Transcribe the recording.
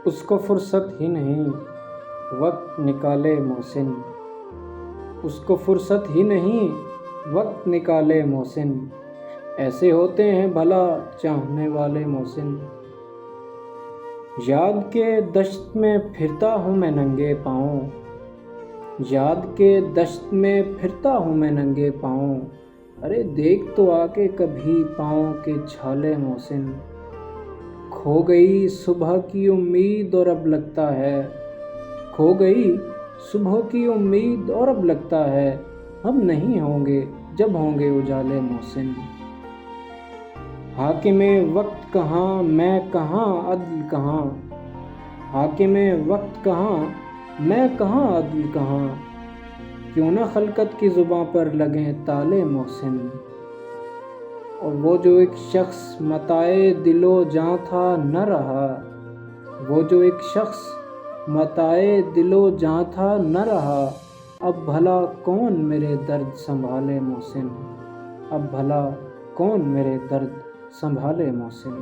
اس کو فرصت ہی نہیں وقت نکالے محسن، اس کو فرصت ہی نہیں وقت نکالے محسن، ایسے ہوتے ہیں بھلا چاہنے والے محسن۔ یاد کے دشت میں پھرتا ہوں میں ننگے پاؤں، یاد کے دشت میں پھرتا ہوں میں ننگے پاؤں، ارے دیکھ تو آ کے کبھی پاؤں کے چھالے محسن۔ کھو گئی صبح کی امید اور اب لگتا ہے، کھو گئی صبح کی امید اور اب لگتا ہے، ہم نہیں ہوں گے جب ہوں گے اجالے محسن۔ حاکم وقت کہاں میں کہاں عدل کہاں، حاکم وقت کہاں میں کہاں عدل کہاں، کیوں نہ خلقت کی زباں پر لگیں تالے محسن۔ اور وہ جو ایک شخص متاع دل و جاں تھا نہ رہا، وہ جو ایک شخص متاع دل و جاں تھا نہ رہا، اب بھلا کون میرے درد سنبھالے محسن، اب بھلا کون میرے درد سنبھالے محسن۔